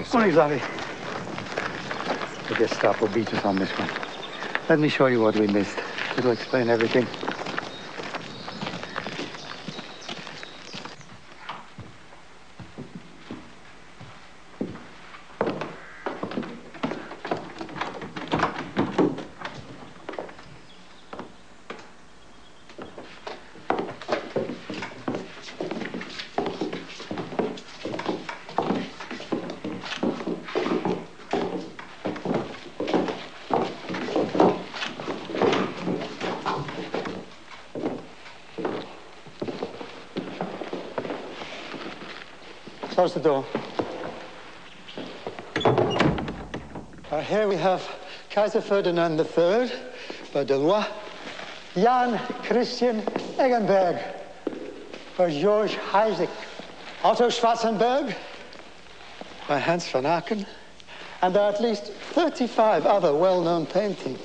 sir. Morning, Larry. The Gestapo beat us on this one. Let me show you what we missed. It'll explain everything. Close the door. Here we have Kaiser Ferdinand III, by Delois, Jan Christian Eggenberg, by George Heisig, Otto Schwarzenberg, by Hans van Aken, and there are at least 35 other well-known paintings.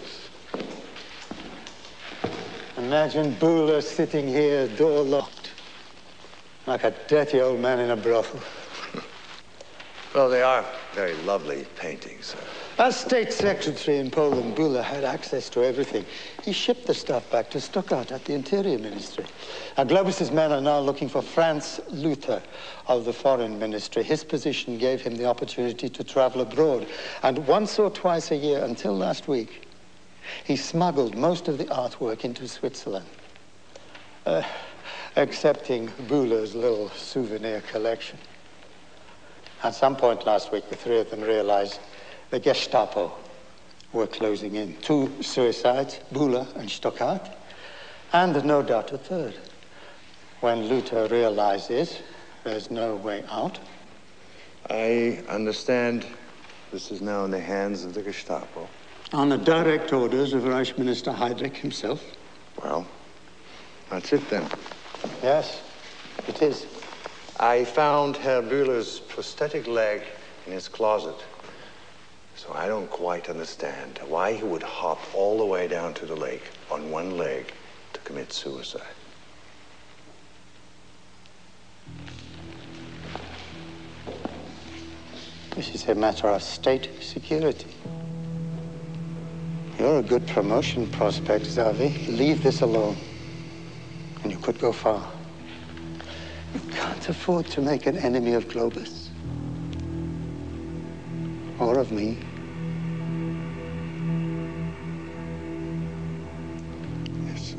Imagine Bühler sitting here, door locked, like a dirty old man in a brothel. Well, they are very lovely paintings, sir. As state secretary in Poland, Bühler had access to everything. He shipped the stuff back to Stuttgart at the Interior Ministry. Now, Globus's men are now looking for Franz Luther of the Foreign Ministry. His position gave him the opportunity to travel abroad. And once or twice a year, until last week, he smuggled most of the artwork into Switzerland. Excepting Bühler's little souvenir collection. At some point last week, the three of them realized the Gestapo were closing in. 2 suicides, Bühler and Stuttgart, and no doubt a third. When Luther realizes there's no way out. I understand this is now in the hands of the Gestapo. On the direct orders of Reich Minister Heydrich himself. Well, that's it then. Yes, it is. I found Herr Bühler's prosthetic leg in his closet. So I don't quite understand why he would hop all the way down to the lake on one leg to commit suicide. This is a matter of state security. You're a good promotion prospect, Xavi. Leave this alone, and you could go far. You can't afford to make an enemy of Globus. Or of me. Yes, sir.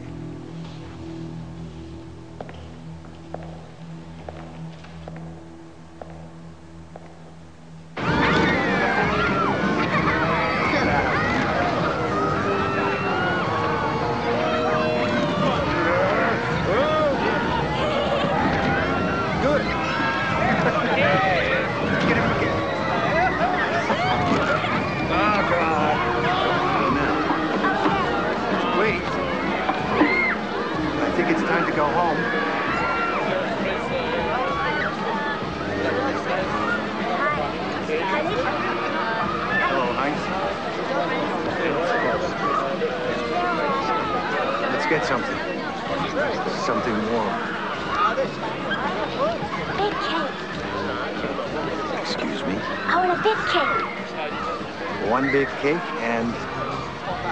One big cake and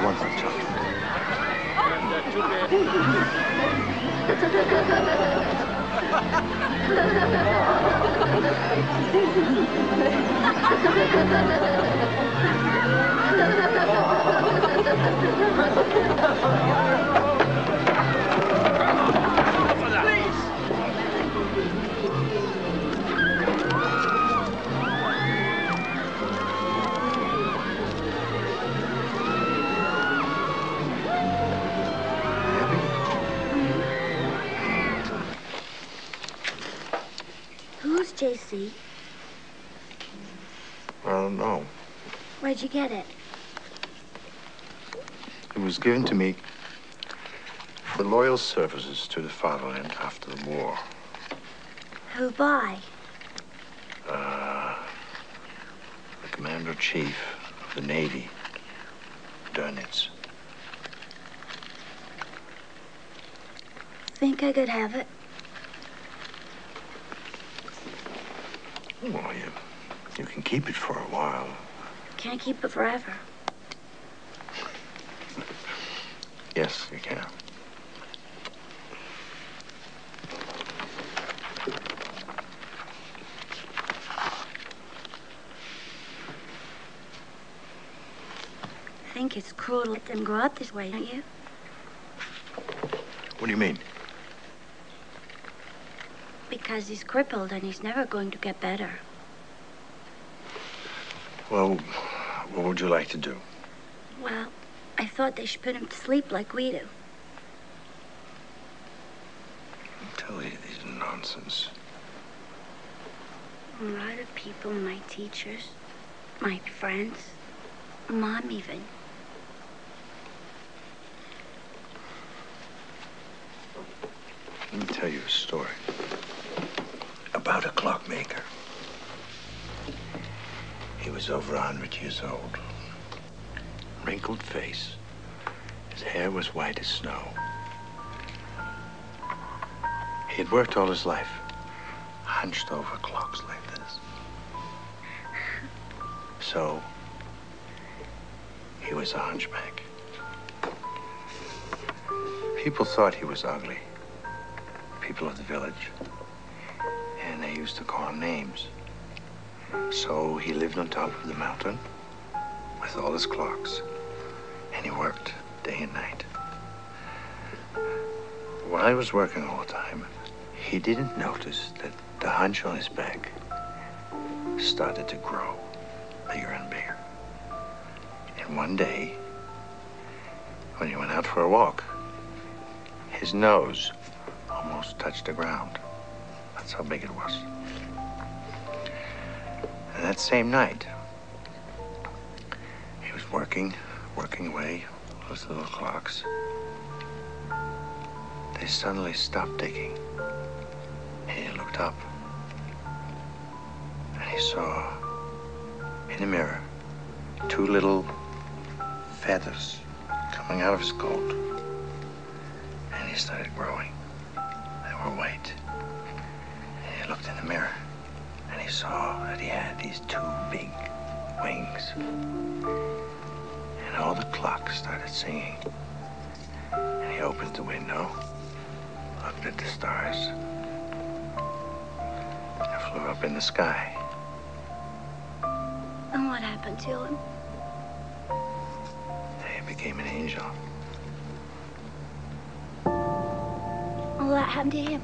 one hot chocolate. JC? I don't know. Where'd you get it? It was given to me for loyal services to the fatherland after the war. Who by? The Commander-in-Chief of the Navy, Dönitz. Think I could have it? Well, You can keep it for a while. Can't keep it forever. Yes, you can. I think it's cruel to let them grow up this way, don't you? What do you mean? Because he's crippled and he's never going to get better. Well, what would you like to do? Well, I thought they should put him to sleep like we do. Tell you these nonsense. A lot of people, my teachers, my friends, Mom even. Let me tell you a story about a clockmaker. He was over 100 years old. Wrinkled face. His hair was white as snow. He had worked all his life, hunched over clocks like this. So, he was a hunchback. People thought he was ugly. People of the village. And they used to call him names. So he lived on top of the mountain with all his clocks. And he worked day and night. While he was working all the time, he didn't notice that the hunch on his back started to grow bigger and bigger. And one day, when he went out for a walk, his nose almost touched the ground. That's how big it was. And that same night, he was working away, those little clocks. They suddenly stopped ticking. And he looked up. And he saw in the mirror 2 little feathers coming out of his coat. And he started growing. They were white. And he looked in the mirror. And he saw that he had these 2 big wings. And all the clocks started singing. And he opened the window, looked at the stars, and flew up in the sky. And what happened to him? He became an angel. Well, what happened to him?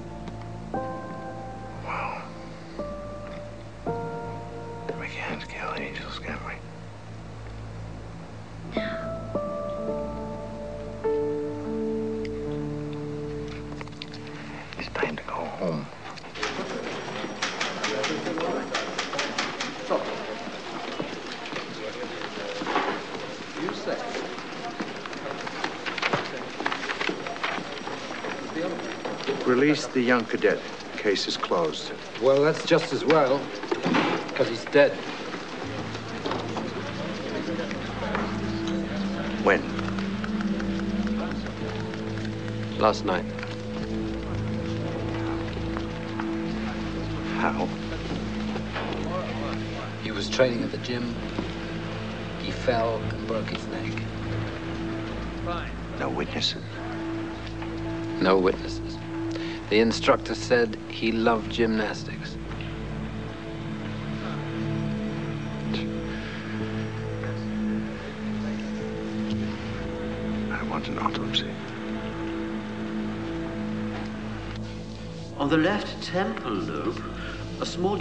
Well, we can't kill angels, can we? It's time to go home. Release the young cadet. Case is closed. Well, that's just as well, because he's dead. When? Last night. How? He was training at the gym. He fell and broke his neck. No witnesses? No witnesses. The instructor said he loved gymnastics. I want an autopsy. On the left temple lobe, a small